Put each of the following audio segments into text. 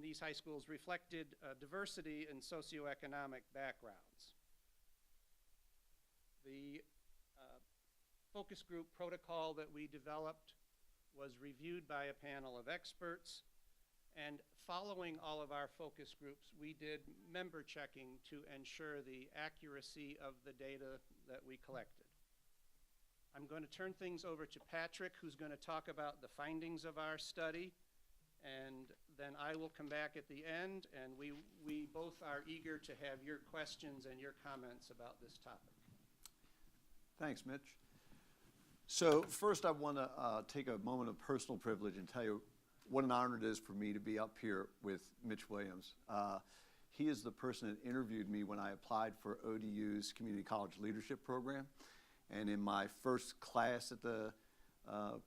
in these high schools reflected diversity in socioeconomic backgrounds. The focus group protocol that we developed was reviewed by a panel of experts, and following all of our focus groups, we did member checking to ensure the accuracy of the data that we collected. I'm going to turn things over to Patrick, who's going to talk about the findings of our study, and then I will come back at the end, and we both are eager to have your questions and your comments about this topic. Thanks, Mitch. So first I want to take a moment of personal privilege and tell you what an honor it is for me to be up here with Mitch Williams. He is the person that interviewed me when I applied for ODU's Community College Leadership Program. And in my first class at the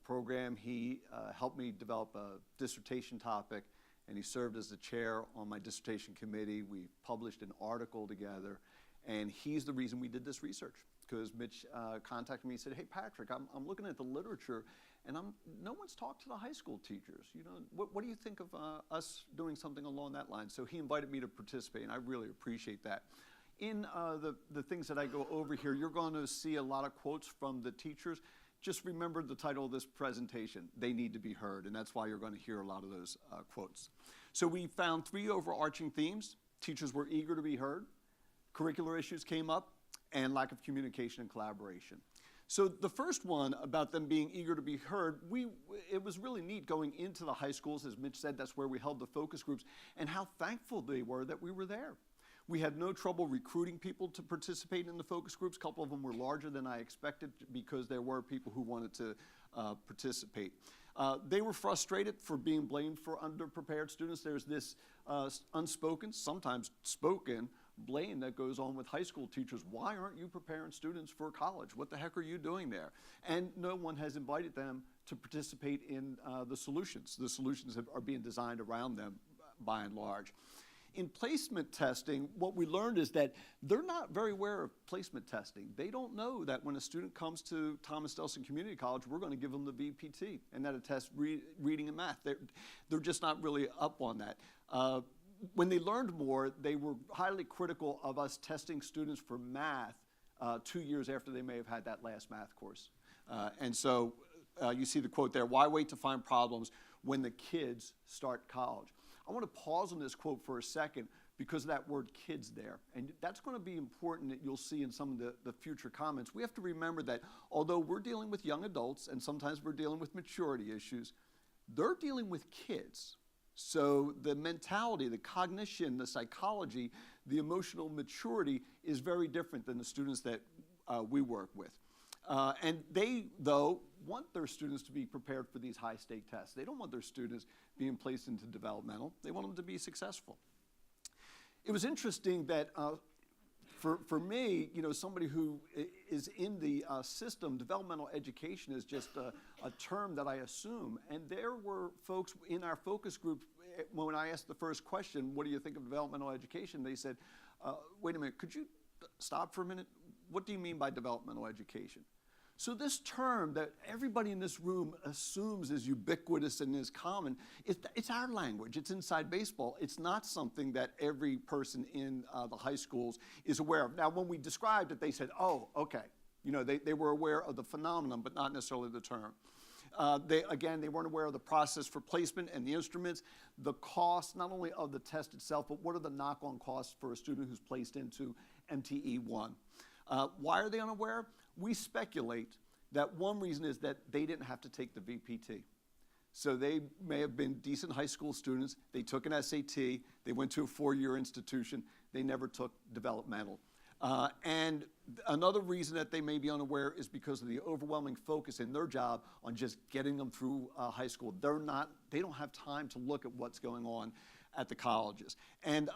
program, he helped me develop a dissertation topic, and he served as the chair on my dissertation committee. We published an article together, and he's the reason we did this research. Because Mitch contacted me and said, hey, Patrick, I'm looking at the literature, and no one's talked to the high school teachers. You know, what do you think of us doing something along that line? So he invited me to participate, and I really appreciate that. In the things that I go over here, you're going to see a lot of quotes from the teachers. Just remember the title of this presentation, They Need to Be Heard, and that's why you're going to hear a lot of those quotes. So we found 3 overarching themes. Teachers were eager to be heard, curricular issues came up, and lack of communication and collaboration. So the first one about them being eager to be heard, it was really neat going into the high schools. As Mitch said, that's where we held the focus groups, and how thankful they were that we were there. We had no trouble recruiting people to participate in the focus groups. A couple of them were larger than I expected because there were people who wanted to participate. They were frustrated for being blamed for underprepared students. There's this unspoken, sometimes spoken, blame that goes on with high school teachers. Why aren't you preparing students for college? What the heck are you doing there? And no one has invited them to participate in the solutions. The solutions are being designed around them by and large. In placement testing, what we learned is that they're not very aware of placement testing. They don't know that when a student comes to Thomas Delson Community College, we're going to give them the VPT, and that attests reading and math. They're just not really up on that. When they learned more, they were highly critical of us testing students for math 2 years after they may have had that last math course. And so you see the quote there, why wait to find problems when the kids start college? I want to pause on this quote for a second because of that word kids there. And that's going to be important that you'll see in some of the future comments. We have to remember that although we're dealing with young adults and sometimes we're dealing with maturity issues, they're dealing with kids. So the mentality, the cognition, the psychology, the emotional maturity is very different than the students that we work with. And they, though, want their students to be prepared for these high-stake tests. They don't want their students being placed into developmental. They want them to be successful. It was interesting that for me, you know, somebody who is in the system, developmental education is just a term that I assume. And there were folks in our focus group, when I asked the first question, what do you think of developmental education? They said, wait a minute, could you stop for a minute? What do you mean by developmental education? So this term that everybody in this room assumes is ubiquitous and is common, it's our language. It's inside baseball. It's not something that every person in the high schools is aware of. Now, when we described it, they said, oh, okay. You know, they were aware of the phenomenon, but not necessarily the term. They weren't aware of the process for placement and the instruments, the cost not only of the test itself, but what are the knock-on costs for a student who's placed into MTE-1. Why are they unaware? We speculate that one reason is that they didn't have to take the VPT. So they may have been decent high school students. They took an SAT. They went to a 4-year institution. They never took developmental. And another reason that they may be unaware is because of the overwhelming focus in their job on just getting them through high school. They don't have time to look at what's going on at the colleges. And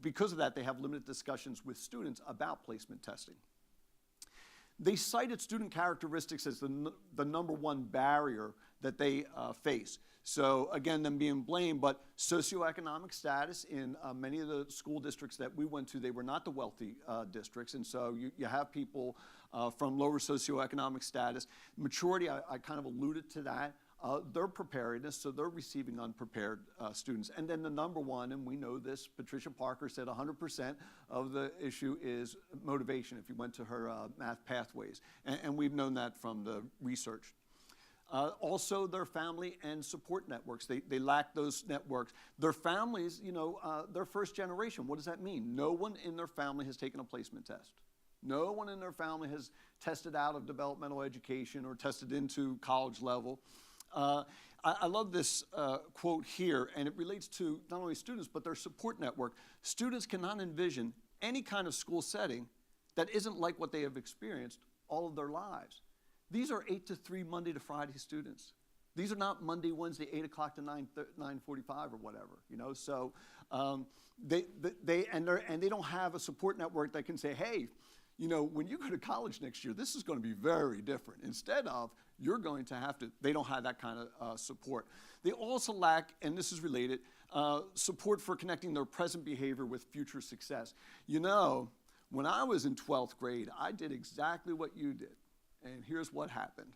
because of that, they have limited discussions with students about placement testing. They cited student characteristics as the number one barrier that they face. So again, them being blamed, but socioeconomic status in many of the school districts that we went to, they were not the wealthy districts. And so you have people from lower socioeconomic status. Maturity, I kind of alluded to that. their preparedness, so they're receiving unprepared students. And then the number one, and we know this, Patricia Parker said 100% of the issue is motivation if you went to her math pathways. And we've known that from the research. Also, their family and support networks. They lack those networks. Their families, you know, they're first generation. What does that mean? No one in their family has taken a placement test. No one in their family has tested out of developmental education or tested into college level. I love this quote here, and it relates to not only students, but their support network. Students cannot envision any kind of school setting that isn't like what they have experienced all of their lives. These are 8 to 3 Monday to Friday students. These are not Monday, Wednesday, 8 o'clock to 9:45 or whatever, you know. So they don't have a support network that can say, hey, you know, when you go to college next year, this is going to be very different. Instead of, you're going to have to, they don't have that kind of support. They also lack, and this is related, support for connecting their present behavior with future success. You know, when I was in 12th grade, I did exactly what you did. And here's what happened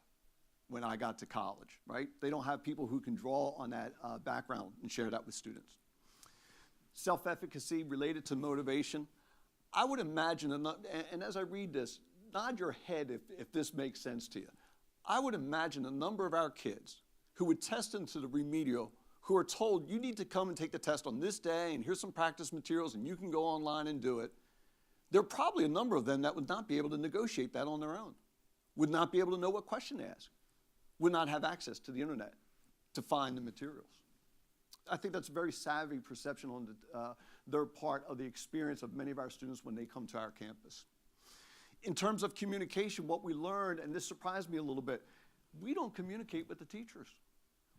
when I got to college, right? They don't have people who can draw on that background and share that with students. Self-efficacy related to motivation. I would imagine, and as I read this, nod your head if this makes sense to you. I would imagine a number of our kids who would test into the remedial, who are told, you need to come and take the test on this day, and here's some practice materials, and you can go online and do it. There are probably a number of them that would not be able to negotiate that on their own, would not be able to know what question to ask, would not have access to the internet to find the materials. I think that's a very savvy perception on their part of the experience of many of our students when they come to our campus. In terms of communication, what we learned, and this surprised me a little bit, we don't communicate with the teachers.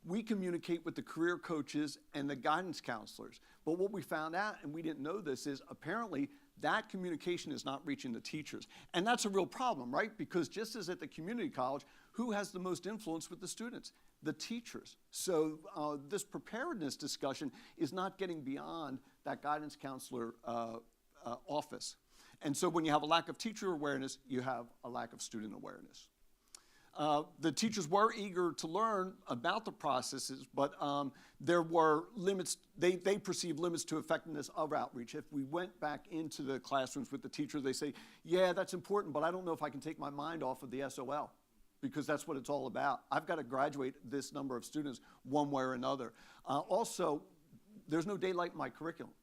We communicate with the career coaches and the guidance counselors. But what we found out, and we didn't know this, is apparently that communication is not reaching the teachers. And that's a real problem, right? Because just as at the community college, who has the most influence with the students? The teachers. So this preparedness discussion is not getting beyond that guidance counselor office. And so when you have a lack of teacher awareness, you have a lack of student awareness. The teachers were eager to learn about the processes, but there were limits. They perceived limits to effectiveness of outreach. If we went back into the classrooms with the teachers, they say, yeah, that's important, but I don't know if I can take my mind off of the SOL, because that's what it's all about. I've got to graduate this number of students one way or another. Also, there's no daylight in my curriculum.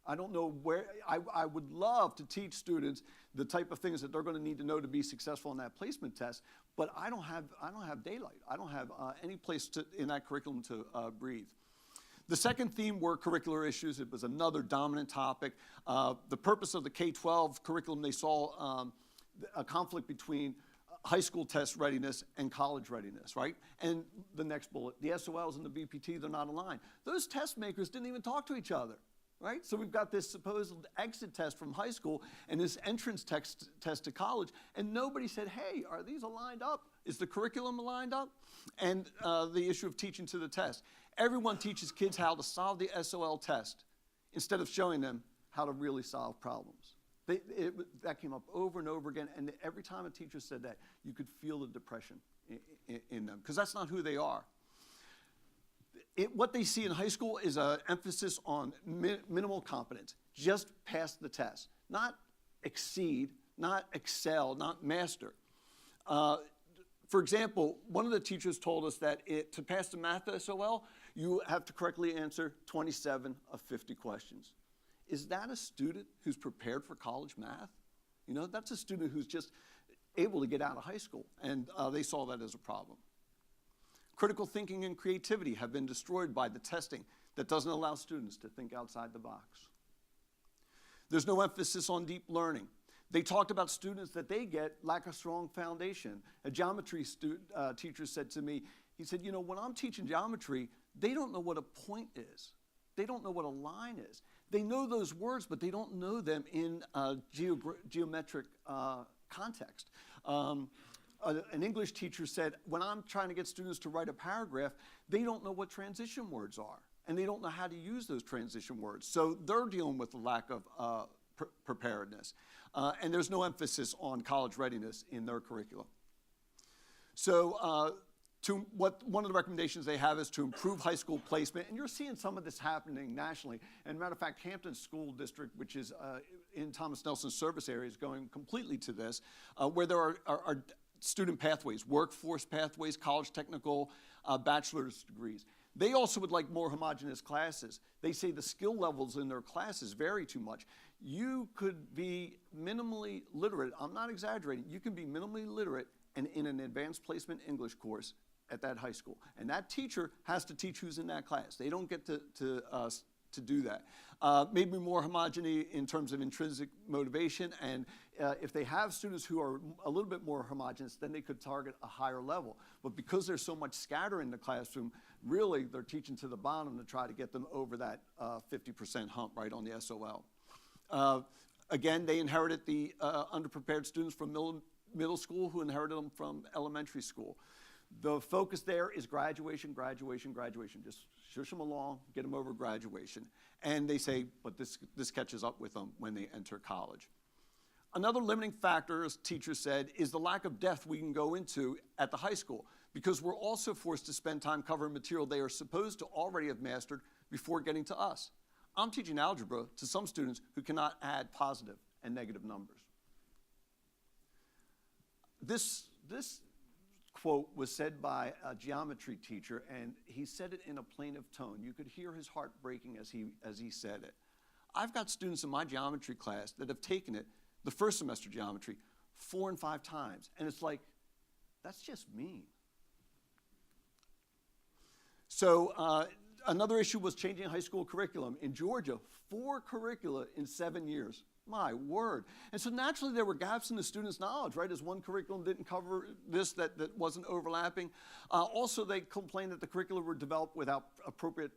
I don't know where, I would love to teach students the type of things that they're going to need to know to be successful in that placement test, but I don't have daylight. I don't have any place in that curriculum to breathe. The second theme were curricular issues. It was another dominant topic. The purpose of the K-12 curriculum, they saw a conflict between high school test readiness and college readiness, right? And the next bullet, the SOLs and the BPT, they're not aligned. Those test makers didn't even talk to each other. Right? So we've got this supposed exit test from high school and this entrance test to college, and nobody said, hey, are these aligned up? Is the curriculum aligned up? And the issue of teaching to the test. Everyone teaches kids how to solve the SOL test instead of showing them how to really solve problems. That came up over and over again, and every time a teacher said that, you could feel the depression in them, because that's not who they are. What they see in high school is an emphasis on minimal competence. Just pass the test. Not exceed, not excel, not master. For example, one of the teachers told us that to pass the math SOL, you have to correctly answer 27 of 50 questions. Is that a student who's prepared for college math? You know, that's a student who's just able to get out of high school, and they saw that as a problem. Critical thinking and creativity have been destroyed by the testing that doesn't allow students to think outside the box. There's no emphasis on deep learning. They talked about students that they get lack a strong foundation. A geometry teacher said to me, he said, you know, when I'm teaching geometry, they don't know what a point is. They don't know what a line is. They know those words, but they don't know them in geometric context. An English teacher said, when I'm trying to get students to write a paragraph, they don't know what transition words are, and they don't know how to use those transition words. So they're dealing with the lack of preparedness. And there's no emphasis on college readiness in their curriculum. So one of the recommendations they have is to improve high school placement, and you're seeing some of this happening nationally. And matter of fact, Hampton School District, which is in Thomas Nelson's service area, is going completely to this, where there are student pathways, workforce pathways, college technical, bachelor's degrees. They also would like more homogeneous classes. They say the skill levels in their classes vary too much. You could be minimally literate, I'm not exaggerating, you can be minimally literate and in an advanced placement English course at that high school. And that teacher has to teach who's in that class. They don't get to do that. Maybe more homogeneity in terms of intrinsic motivation, and if they have students who are a little bit more homogeneous, then they could target a higher level. But because there's so much scatter in the classroom, really they're teaching to the bottom to try to get them over that 50% hump right on the SOL. Again, they inherited the underprepared students from middle school who inherited them from elementary school. The focus there is graduation, graduation, graduation. Just shush them along, get them over graduation. And they say, but this catches up with them when they enter college. Another limiting factor, as teachers said, is the lack of depth we can go into at the high school, because we're also forced to spend time covering material they are supposed to already have mastered before getting to us. I'm teaching algebra to some students who cannot add positive and negative numbers. This quote was said by a geometry teacher, and he said it in a plaintive tone. You could hear his heart breaking as he said it. I've got students in my geometry class that have taken it, the first semester geometry, 4 and 5 times. And it's like, that's just mean. So another issue was changing high school curriculum. In Georgia, 4 curricula in 7 years. My word. And so naturally there were gaps in the students' knowledge, right? As one curriculum didn't cover this, that wasn't overlapping. Also, they complained that the curricula were developed without appropriate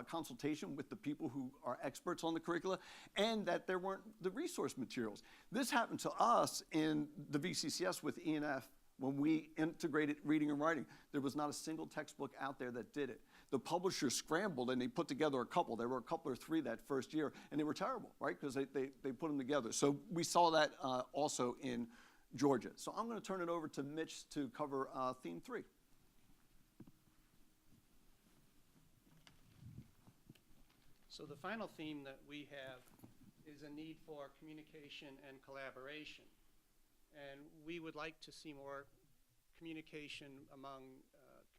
consultation with the people who are experts on the curricula, and that there weren't the resource materials. This happened to us in the VCCS with E&F when we integrated reading and writing. There was not a single textbook out there that did it. The publishers scrambled and they put together a couple. There were a couple or 3 that first year, and they were terrible, right? Because they put them together. So we saw that also in Georgia. So I'm going to turn it over to Mitch to cover theme 3. So the final theme that we have is a need for communication and collaboration. And we would like to see more communication among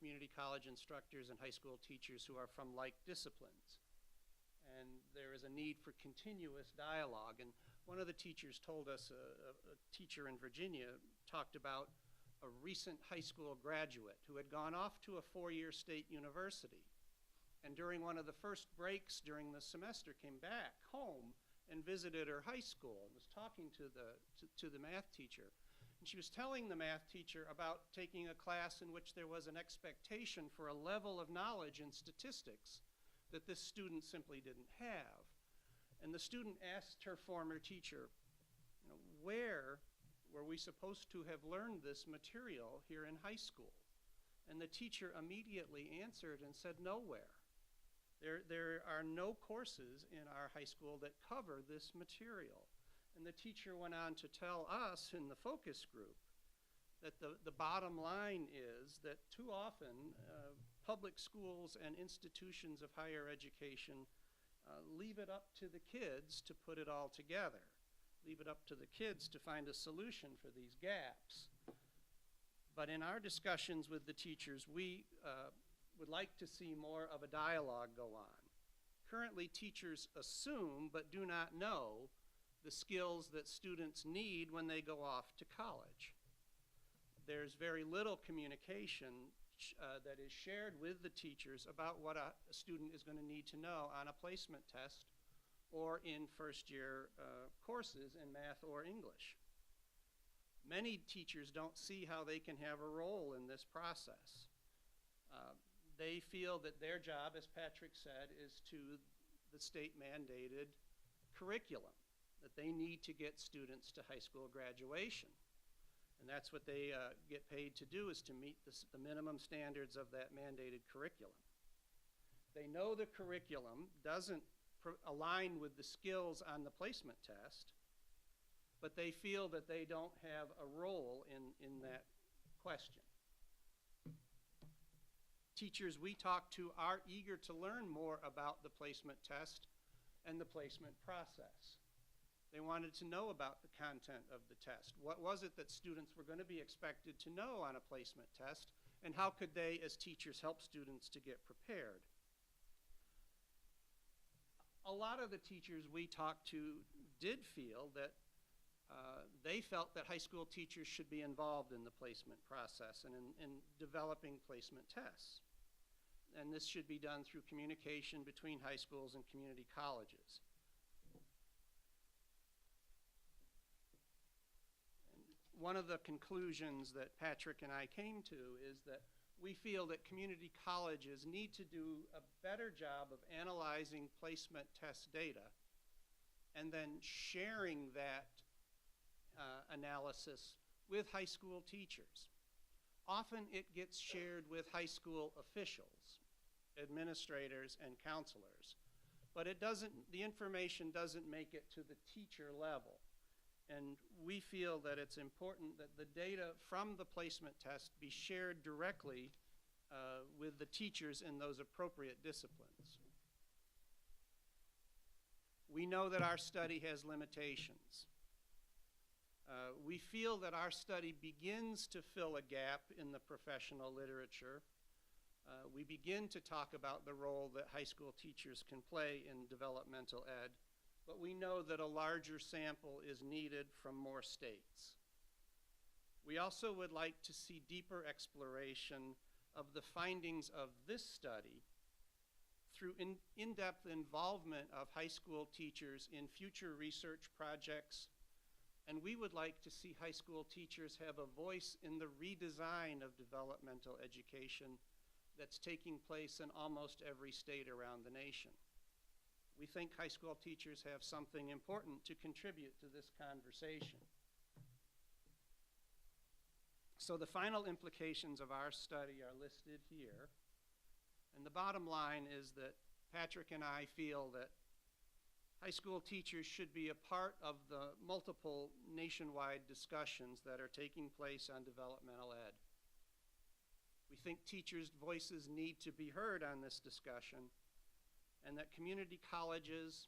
community college instructors and high school teachers who are from like disciplines. And there is a need for continuous dialogue. And one of the teachers told us, a teacher in Virginia talked about a recent high school graduate who had gone off to a 4-year state university. And during one of the first breaks during the semester came back home and visited her high school and was talking to the math teacher. And she was telling the math teacher about taking a class in which there was an expectation for a level of knowledge in statistics that this student simply didn't have. And the student asked her former teacher, where were we supposed to have learned this material here in high school? And the teacher immediately answered and said, nowhere. There are no courses in our high school that cover this material. And the teacher went on to tell us in the focus group that the bottom line is that too often public schools and institutions of higher education leave it up to the kids to put it all together, leave it up to the kids to find a solution for these gaps. But in our discussions with the teachers, we would like to see more of a dialogue go on. Currently, teachers assume but do not know the skills that students need when they go off to college. There's very little communication that is shared with the teachers about what a student is going to need to know on a placement test or in first-year courses in math or English. Many teachers don't see how they can have a role in this process. They feel that their job, as Patrick said, is to the state-mandated curriculum, that they need to get students to high school graduation. And that's what they get paid to do, is to meet the minimum standards of that mandated curriculum. They know the curriculum doesn't align with the skills on the placement test, but they feel that they don't have a role in that question. teachers we talk to are eager to learn more about the placement test and the placement process. They wanted to know about the content of the test. What was it that students were going to be expected to know on a placement test, and how could they, as teachers, help students to get prepared? A lot of the teachers we talked to did feel that they felt that high school teachers should be involved in the placement process and in developing placement tests. And this should be done through communication between high schools and community colleges. And one of the conclusions that Patrick and I came to is that we feel that community colleges need to do a better job of analyzing placement test data and then sharing that analysis with high school teachers. Often it gets shared with high school officials, administrators, and counselors, but the information doesn't make it to the teacher level. And we feel that it's important that the data from the placement test be shared directly with the teachers in those appropriate disciplines. We know that our study has limitations. We feel that our study begins to fill a gap in the professional literature. We begin to talk about the role that high school teachers can play in developmental ed, but we know that a larger sample is needed from more states. We also would like to see deeper exploration of the findings of this study through in-depth involvement of high school teachers in future research projects, and we would like to see high school teachers have a voice in the redesign of developmental education that's taking place in almost every state around the nation. We think high school teachers have something important to contribute to this conversation. So the final implications of our study are listed here. And the bottom line is that Patrick and I feel that high school teachers should be a part of the multiple nationwide discussions that are taking place on developmental ed. We think teachers' voices need to be heard on this discussion, and that community colleges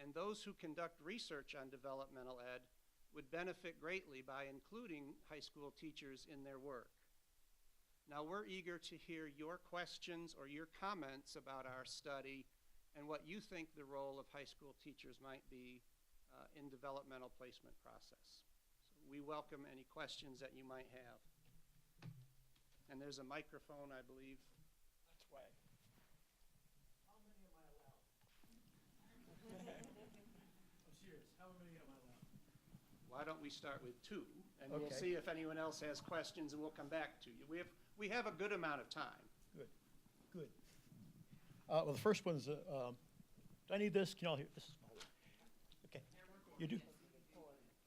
and those who conduct research on developmental ed would benefit greatly by including high school teachers in their work. Now, we're eager to hear your questions or your comments about our study and what you think the role of high school teachers might be in developmental placement process. So we welcome any questions that you might have. And there's a microphone, I believe. That's way. How many am I allowed? I'm serious. How many am I allowed? Why don't we start with 2, and we'll Okay. see if anyone else has questions, and we'll come back to you. We have a good amount of time. Good. Good. Well, the first one's, do I need this? Can y'all hear? This is my, okay. You do?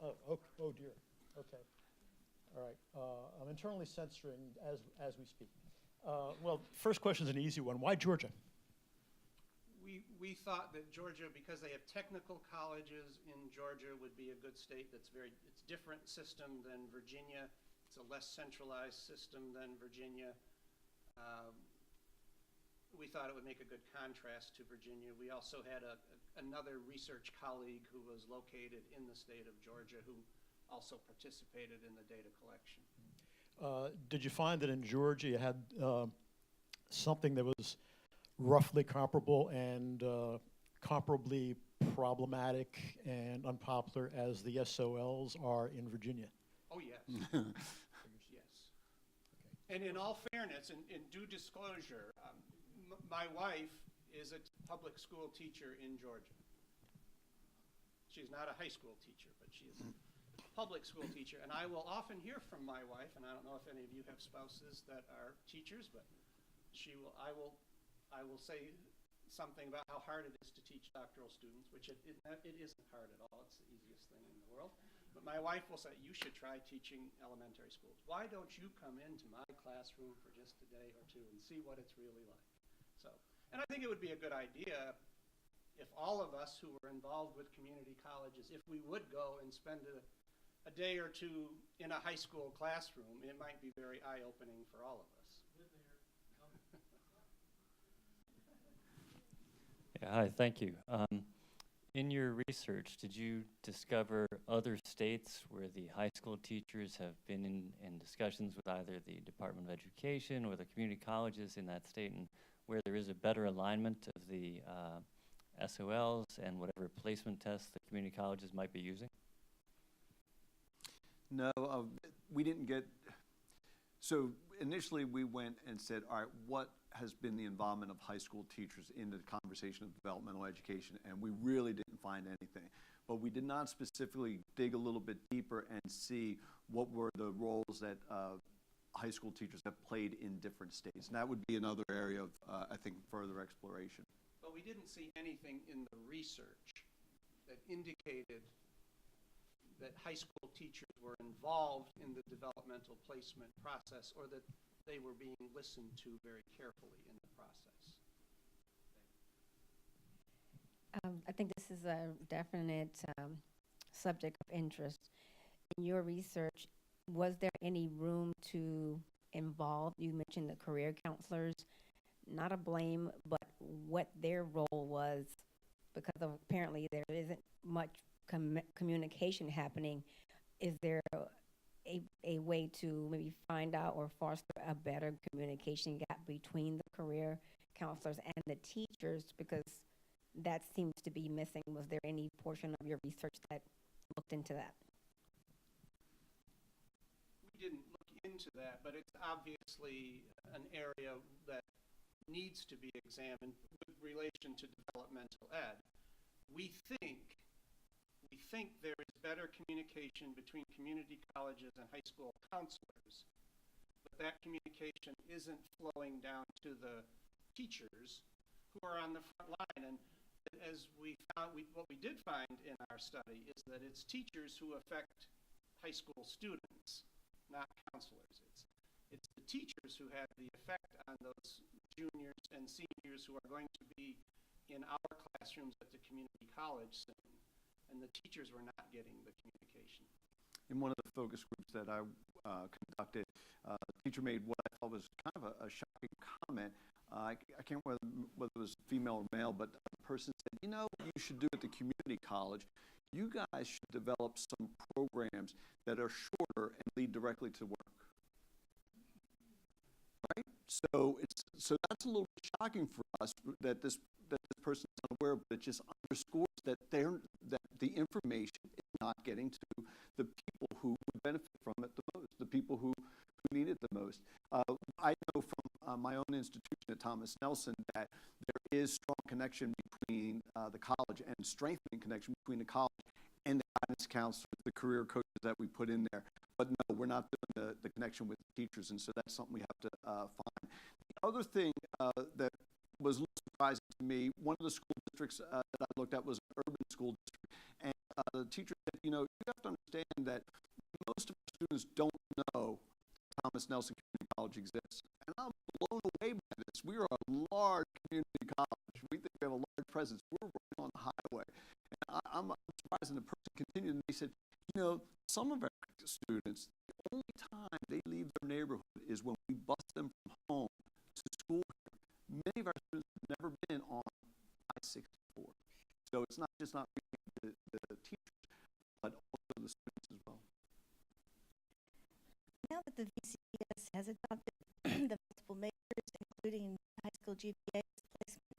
Oh dear. Okay. All right. I'm internally censoring as we speak. Well, first question is an easy one. Why Georgia? We thought that Georgia, because they have technical colleges in Georgia, would be a good state. It's different system than Virginia. It's a less centralized system than Virginia. We thought it would make a good contrast to Virginia. We also had another research colleague who was located in the state of Georgia who also participated in the data collection. Did you find that in Georgia you had something that was roughly comparable and comparably problematic and unpopular as the SOLs are in Virginia? Oh, yes. Yes. And in all fairness, in due disclosure, my wife is a public school teacher in Georgia. She's not a high school teacher, but she is a public school teacher. And I will often hear from my wife, and I don't know if any of you have spouses that are teachers, but I will say something about how hard it is to teach doctoral students, which it isn't hard at all. It's the easiest thing in the world. But my wife will say, you should try teaching elementary schools. Why don't you come into my classroom for just a day or 2 and see what it's really like? So, and I think it would be a good idea if all of us who were involved with community colleges, if we would go and spend a day or 2 in a high school classroom, it might be very eye-opening for all of us. Live there. Hi, thank you. In your research, did you discover other states where the high school teachers have been in discussions with either the Department of Education or the community colleges in that state, and where there is a better alignment of the SOLs and whatever placement tests the community colleges might be using? No, we didn't get, so initially we went and said, all right, what has been the involvement of high school teachers in the conversation of developmental education, and we really didn't find anything. But we did not specifically dig a little bit deeper and see what were the roles that high school teachers have played in different states. And that would be another area of, I think, further exploration. But we didn't see anything in the research that indicated that high school teachers were involved in the developmental placement process, or that they were being listened to very carefully in the process. I think this is a definite subject of interest. In your research, was there any room to involve, you mentioned the career counselors, not a blame, but what their role was, because of apparently there isn't much communication happening. Is there a way to maybe find out or foster a better communication gap between the career counselors and the teachers, because that seems to be missing? Was there any portion of your research that looked into that? We didn't look into that, but it's obviously an area that needs to be examined with relation to developmental ed. We think there is better communication between community colleges and high school counselors, but that communication isn't flowing down to the teachers who are on the front line. And as we found, what we did find in our study is that it's teachers who affect high school students, not counselors. It's the teachers who have the effect on those juniors and seniors who are going to be in our classrooms at the community college soon. And the teachers were not getting the communication. In one of the focus groups that I conducted, a teacher made what I thought was kind of a shocking comment. I can't remember whether it was female or male, but the person said, you know what you should do at the community college? You guys should develop some programs that are shorter and lead directly to work. Right? So that's a little bit shocking for us that this person is unaware, but it just underscores that the information is not getting to the people who would benefit from it the most, the people who need it the most. I know from my own institution at Thomas Nelson that there is strong connection between the college, and strengthening connection between the college and the guidance counselors, the career coaches that we put in there. But no, we're not doing the connection with the teachers, and so that's something we have to find. The other thing that was a little surprising to me, one of the school districts that I looked at was an urban school district, and the teacher said, you know, you have to understand that most of our students don't know Thomas Nelson Community College exists. And I'm blown away by this. We are a large community college. We think we have a large presence. We're right on the highway. And I'm surprised, and the person continued, and they said, you know, some of our students, the only time they leave their neighborhood is when we bus them from home to school. Many of our students have never been on I-64. So it's not just not the teachers, but also the students as well. Now that the VCCS has adopted the multiple majors, including high school GPA placement,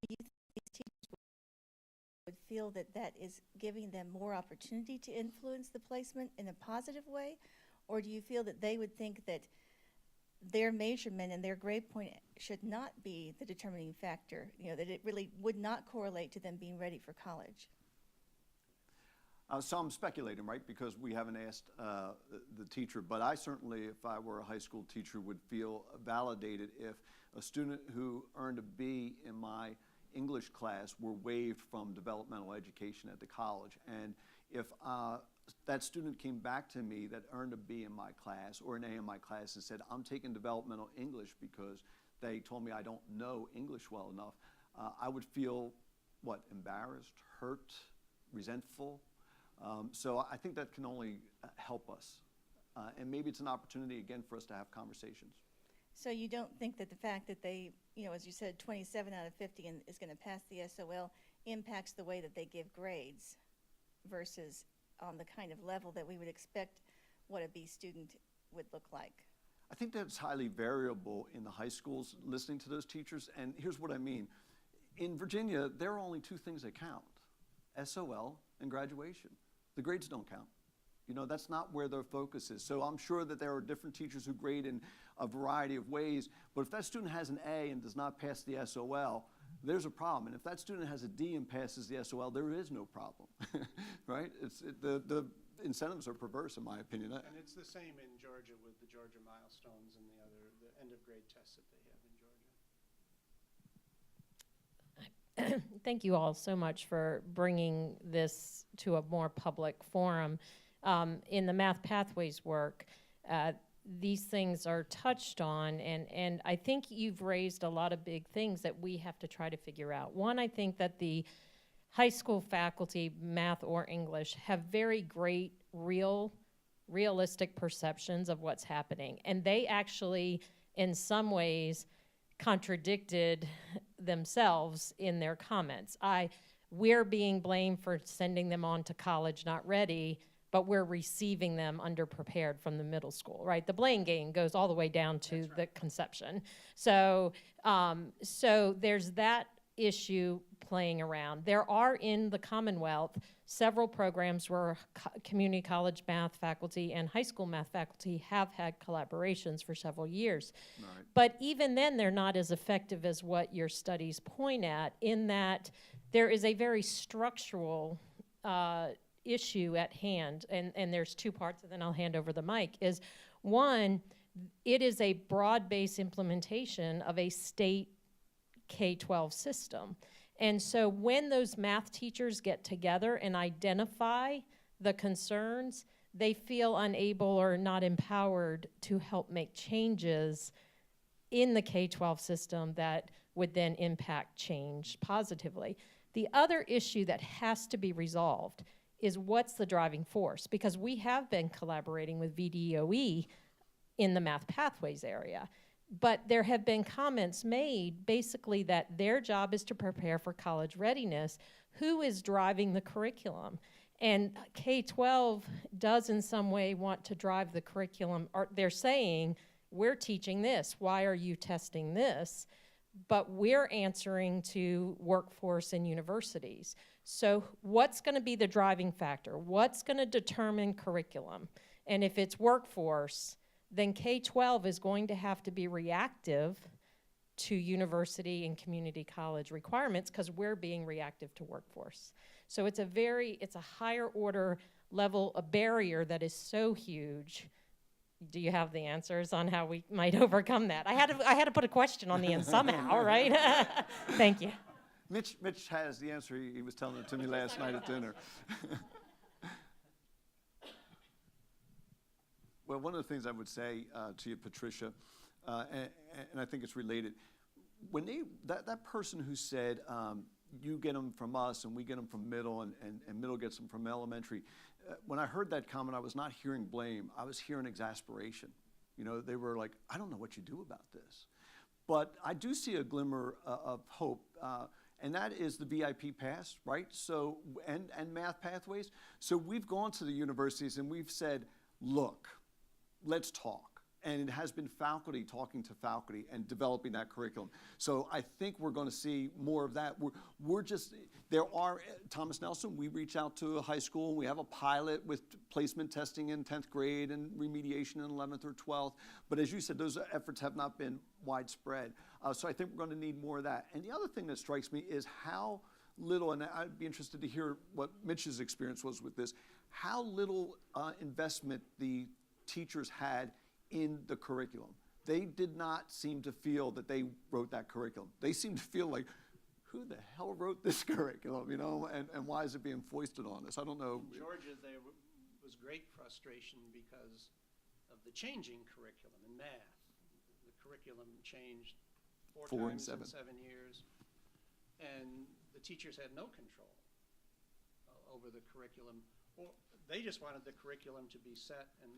do you think these teachers would feel that that is giving them more opportunity to influence the placement in a positive way? Or do you feel that they would think that their measurement and their grade point should not be the determining factor, you know, that it really would not correlate to them being ready for college? So I'm speculating, right, because we haven't asked the teacher, but I certainly, if I were a high school teacher, would feel validated if a student who earned a B in my English class were waived from developmental education at the college. And if that student came back to me that earned a B in my class or an A in my class and said, I'm taking developmental English because they told me I don't know English well enough, I would feel, what, embarrassed, hurt, resentful? So I think that can only help us. And maybe it's an opportunity, again, for us to have conversations. So you don't think that the fact that they, as you said, 27 out of 50 is going to pass the SOL impacts the way that they give grades versus on the kind of level that we would expect what a B student would look like? I think that's highly variable in the high schools, listening to those teachers. And here's what I mean. In Virginia, there are only two things that count: SOL and graduation. The grades don't count. That's not where their focus is. So I'm sure that there are different teachers who grade in a variety of ways, but if that student has an A and does not pass the SOL, there's a problem. And if that student has a D and passes the SOL, there is no problem, right? The incentives are perverse, in my opinion. And it's the same in Georgia with the Georgia milestones and the end of grade tests that they have in Georgia. Thank you all so much for bringing this to a more public forum. In the Math Pathways work, these things are touched on, and I think you've raised a lot of big things that we have to try to figure out. One, I think that the high school faculty, math or English, have very great, realistic perceptions of what's happening, and they actually, in some ways, contradicted themselves in their comments. We're being blamed for sending them on to college not ready, but we're receiving them underprepared from the middle school, right? The blame game goes all the way down to the conception. So there's that issue playing around. There are in the Commonwealth several programs where community college math faculty and high school math faculty have had collaborations for several years. Right. But even then, they're not as effective as what your studies point at, in that there is a very structural issue at hand, and there's two parts, and then I'll hand over the mic, is one, it is a broad-based implementation of a state K-12 system. And so when those math teachers get together and identify the concerns, they feel unable or not empowered to help make changes in the K-12 system that would then impact change positively. The other issue that has to be resolved is what's the driving force, because we have been collaborating with VDOE in the Math Pathways area. But there have been comments made basically that their job is to prepare for college readiness. Who is driving the curriculum? And K-12 does in some way want to drive the curriculum. Or they're saying, we're teaching this, why are you testing this? But we're answering to workforce and universities. So what's going to be the driving factor? What's going to determine curriculum? And if it's workforce, then K-12 is going to have to be reactive to university and community college requirements, because we're being reactive to workforce. So it's a higher order level, a barrier that is so huge. Do you have the answers on how we might overcome that? I had to put a question on the end somehow, right? Thank you. Mitch has the answer. He was telling it to me last night at dinner. Well, one of the things I would say to you, Patricia, and I think it's related, when that person who said, you get them from us and we get them from middle and middle gets them from elementary, when I heard that comment, I was not hearing blame. I was hearing exasperation. They were like, I don't know what you do about this. But I do see a glimmer of hope, and that is the VIP pass, right? So, and Math Pathways. So we've gone to the universities and we've said, look, let's talk. And it has been faculty talking to faculty and developing that curriculum. So I think we're going to see more of that. Thomas Nelson, we reach out to a high school, and we have a pilot with placement testing in 10th grade and remediation in 11th or 12th. But as you said, those efforts have not been widespread. So I think we're going to need more of that. And the other thing that strikes me is how little, and I'd be interested to hear what Mitch's experience was with this, how little investment the teachers had in the curriculum. They did not seem to feel that they wrote that curriculum. They seemed to feel like, who the hell wrote this curriculum, and why is it being foisted on us? I don't know. In Georgia, there was great frustration because of the changing curriculum in math. The curriculum changed four times in 7 years, and the teachers had no control over the curriculum. Or they just wanted the curriculum to be set and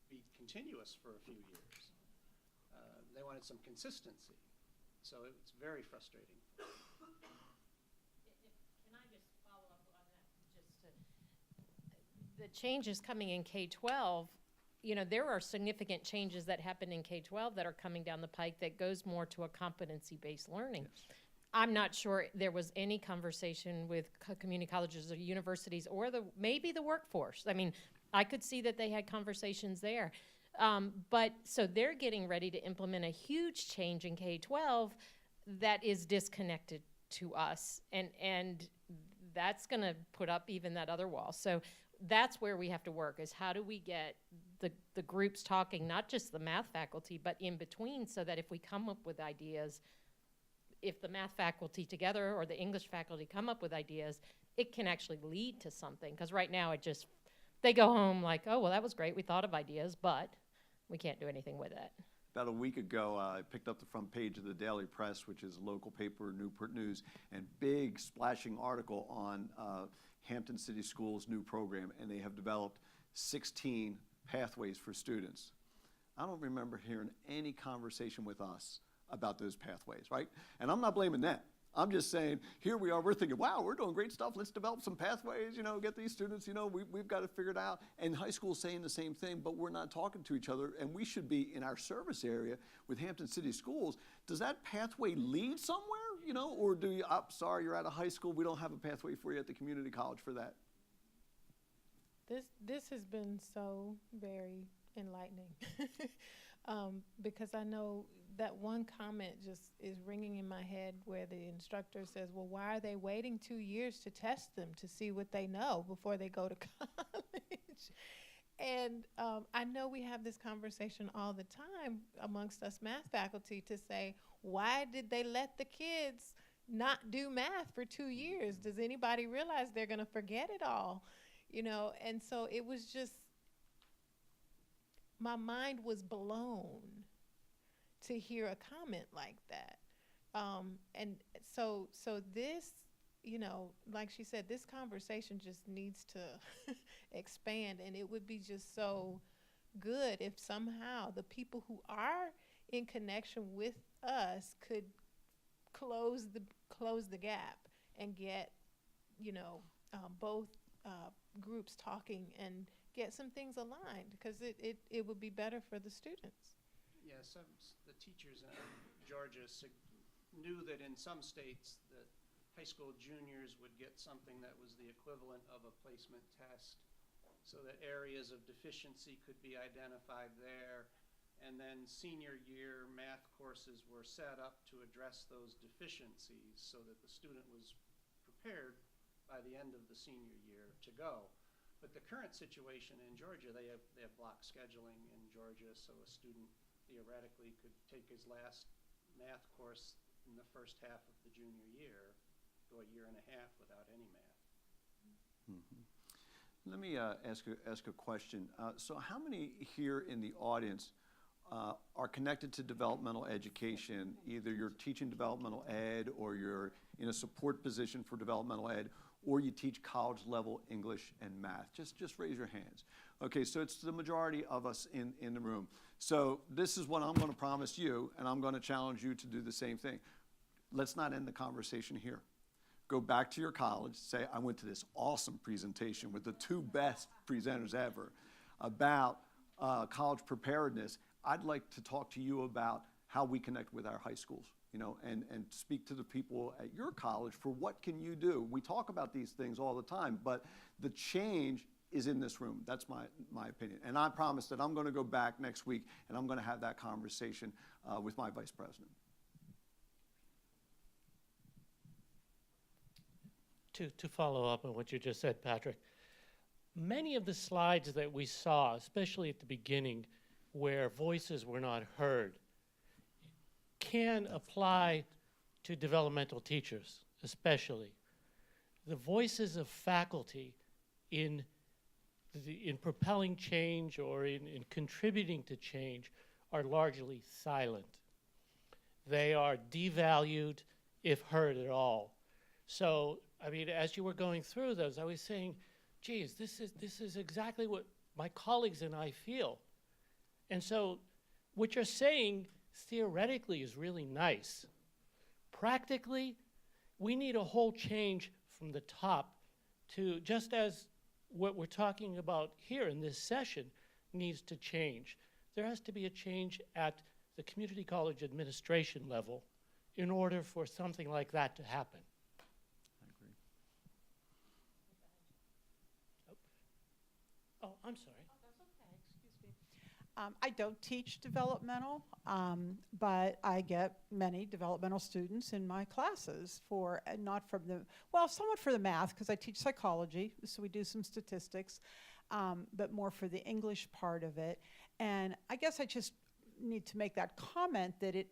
be continuous for a few years. they wanted some consistency. So it was very frustrating. Can I just follow up on that? The changes coming in K-12, you know, there are significant changes that happen in K-12 that are coming down the pike that goes more to a competency-based learning. Yes. I'm not sure there was any conversation with community colleges or universities or maybe the workforce. I mean, I could see that they had conversations there. But so they're getting ready to implement a huge change in K-12 that is disconnected to us. And that's going to put up even that other wall. So that's where we have to work, is how do we get the groups talking, not just the math faculty, but in between, so that if we come up with ideas, if the math faculty together or the English faculty come up with ideas, it can actually lead to something. Because right now they go home like, oh, well, that was great. We thought of ideas, but we can't do anything with it. About a week ago, I picked up the front page of the Daily Press, which is a local paper, Newport News, and big splashing article on Hampton City Schools' new program, and they have developed 16 pathways for students. I don't remember hearing any conversation with us about those pathways, right? And I'm not blaming them. I'm just saying, here we are, we're thinking, wow, we're doing great stuff. Let's develop some pathways, you know, get these students, you know, we've got it figured out. And high school's saying the same thing, but we're not talking to each other. And we should be in our service area with Hampton City Schools. Does that pathway lead somewhere, you know, or do you, sorry, you're at a high school, we don't have a pathway for you at the community college for that? This has been so very enlightening. Because I know that one comment just is ringing in my head where the instructor says, well, why are they waiting 2 years to test them to see what they know before they go to college? And I know we have this conversation all the time amongst us math faculty to say, why did they let the kids not do math for 2 years? Does anybody realize they're going to forget it all? You know, and so it was just, my mind was blown to hear a comment like that. And so this, you know, like she said, this conversation just needs to expand, and it would be just so good if somehow the people who are in connection with us could close the gap and get, you know, both groups talking and get some things aligned, because it would be better for the students. Yeah, the teachers in Georgia knew that in some states that high school juniors would get something that was the equivalent of a placement test, so that areas of deficiency could be identified there. And then senior year math courses were set up to address those deficiencies so that the student was prepared by the end of the senior year to go. But the current situation in Georgia, they have block scheduling in Georgia, so a student theoretically could take his last math course in the first half of the junior year, go a year and a half without any math. Mm-hmm. Let me ask a question. So how many here in the audience are connected to developmental education? Either you're teaching developmental ed, or you're in a support position for developmental ed, or you teach college level English and math. Just raise your hands. Okay, so it's the majority of us in the room. So this is what I'm going to promise you, and I'm going to challenge you to do the same thing. Let's not end the conversation here. Go back to your college, say, I went to this awesome presentation with the two best presenters ever about college preparedness. I'd like to talk to you about how we connect with our high schools, you know, and speak to the people at your college for what can you do. We talk about these things all the time, but the change is in this room. That's my opinion. And I promise that I'm going to go back next week and I'm going to have that conversation with my vice president. To follow up on what you just said, Patrick, many of the slides that we saw, especially at the beginning, where voices were not heard, can apply to developmental teachers, especially. The voices of faculty in propelling change or in contributing to change are largely silent. They are devalued, if heard at all. So, I mean, as you were going through those, I was saying, geez, this is exactly what my colleagues and I feel. And so what you're saying theoretically is really nice. Practically, we need a whole change from the top to, just as what we're talking about here in this session needs to change. There has to be a change at the community college administration level in order for something like that to happen. I agree. Oh, I'm sorry. I don't teach developmental, but I get many developmental students in my classes for, not from the, well, somewhat for the math, because I teach psychology, so we do some statistics, but more for the English part of it. And I guess I just need to make that comment that it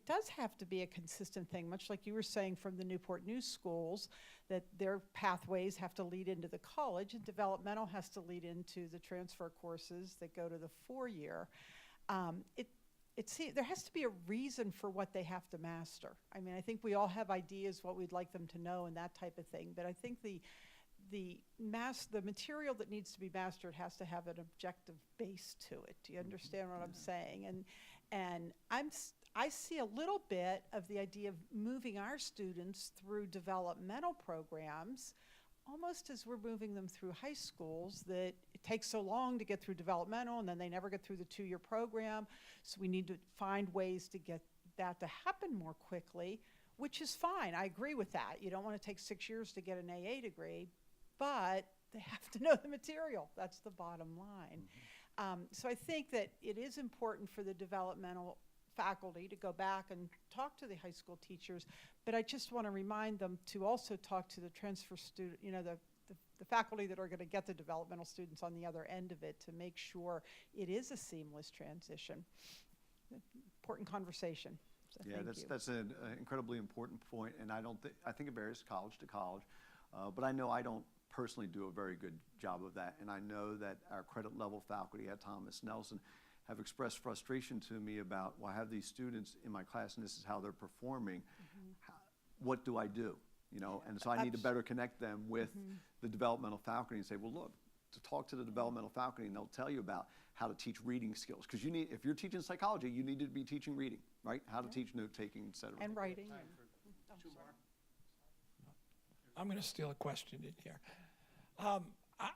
does have to be a consistent thing, much like you were saying from the Newport News schools, that their pathways have to lead into the college, and developmental has to lead into the transfer courses that go to the 4-year. There has to be a reason for what they have to master. I mean, I think we all have ideas what we'd like them to know and that type of thing, but I think the material that needs to be mastered has to have an objective base to it. Do you understand what I'm saying? And I see a little bit of the idea of moving our students through developmental programs, almost as we're moving them through high schools, that it takes so long to get through developmental and then they never get through the 2-year program. So we need to find ways to get that to happen more quickly, which is fine. I agree with that. You don't want to take 6 years to get an AA degree, but they have to know the material. That's the bottom line. So I think that it is important for the developmental faculty to go back and talk to the high school teachers, but I just want to remind them to also talk to the transfer student, the faculty that are going to get the developmental students on the other end of it, to make sure it is a seamless transition. Important conversation. So Yeah, that's an incredibly important point, and I think it varies college to college, but I know I don't personally do a very good job of that, and I know that our credit level faculty at Thomas Nelson have expressed frustration to me about, well, I have these students in my class and this is how they're performing. What do I do? And so I need to better connect them with the developmental faculty and say, well, look, to talk to the developmental faculty and they'll tell you about how to teach reading skills. Because if you're teaching psychology, you need to be teaching reading, right? How to teach note-taking, et cetera. And writing. I'm going to steal a question in here.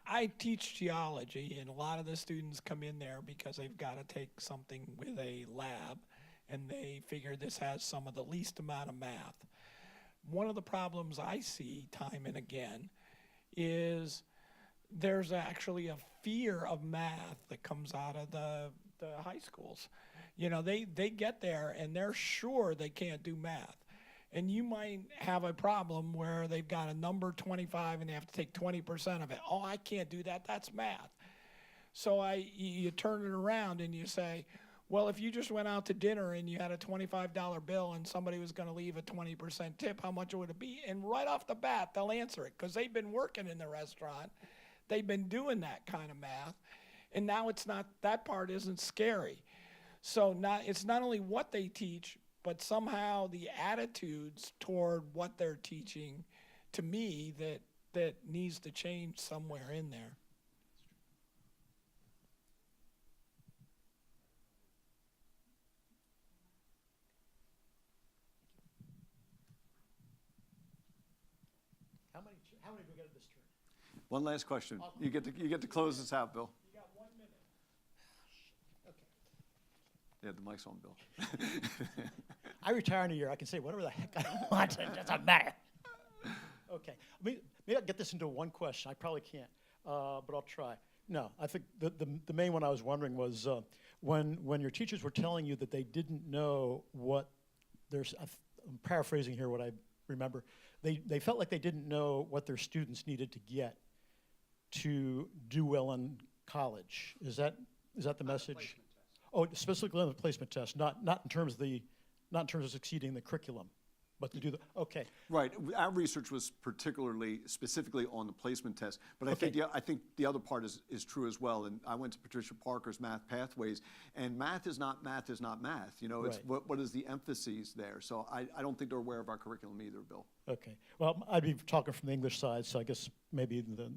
I teach geology, and a lot of the students come in there because they've got to take something with a lab, and they figure this has some of the least amount of math. One of the problems I see time and again is there's actually a fear of math that comes out of the high schools. They get there, and they're sure they can't do math. And you might have a problem where they've got a number 25 and they have to take 20% of it. Oh, I can't do that. That's math. So you turn it around and you say, well, if you just went out to dinner and you had a $25 bill and somebody was going to leave a 20% tip, how much would it be? And right off the bat, they'll answer it because they've been working in the restaurant. They've been doing that kind of math. And now that part isn't scary. So it's not only what they teach, but somehow the attitudes toward what they're teaching, to me, that needs to change somewhere in there. How many do we get at this turn? One last question. You get to close this out, Bill. You got 1 minute. Okay. Yeah, the mic's on, Bill. I retire in a year. I can say whatever the heck I want. It doesn't matter. Okay. Maybe I'll get this into one question. I probably can't, but I'll try. No, I think the main one I was wondering was when your teachers were telling you that they didn't know what I'm paraphrasing here what I remember. They felt like they didn't know what their students needed to get to do well in college. Is that the message? Oh, specifically on the placement test, not in terms of succeeding the curriculum, but to do okay. Right. Our research was specifically on the placement test, but I think the other part is true as well. And I went to Patricia Parker's Math Pathways, and math is not math. It's Right. what is the emphases there. So I don't think they're aware of our curriculum either, Bill. Okay. Well, I'd be talking from the English side, so I guess maybe the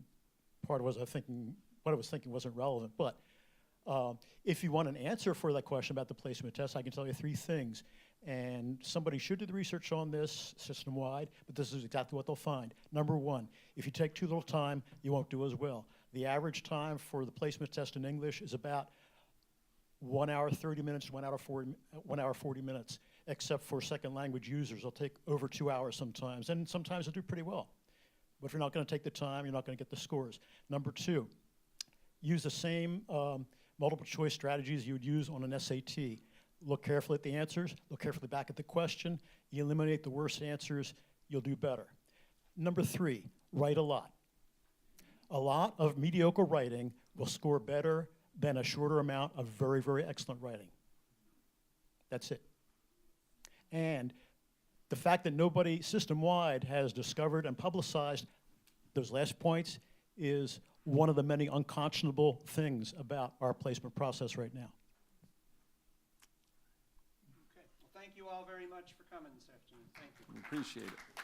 part was what I was thinking wasn't relevant. But If you want an answer for that question about the placement test, I can tell you 3 things. And somebody should do the research on this system-wide, but this is exactly what they'll find. Number 1, if you take too little time, you won't do as well. The average time for the placement test in English is about 1 hour 30 minutes, 1 hour 40 minutes, except for second language users. They'll take over 2 hours sometimes, and sometimes they'll do pretty well. But if you're not going to take the time, you're not going to get the scores. Number 2, use the same multiple choice strategies you would use on an SAT. Look carefully at the answers, look carefully back at the question. You eliminate the worst answers, you'll do better. Number 3, write a lot. A lot of mediocre writing will score better than a shorter amount of very, very excellent writing. That's it. And the fact that nobody system-wide has discovered and publicized those last points is one of the many unconscionable things about our placement process right now. Okay. Well, thank you all very much for coming this afternoon. Thank you. We appreciate it.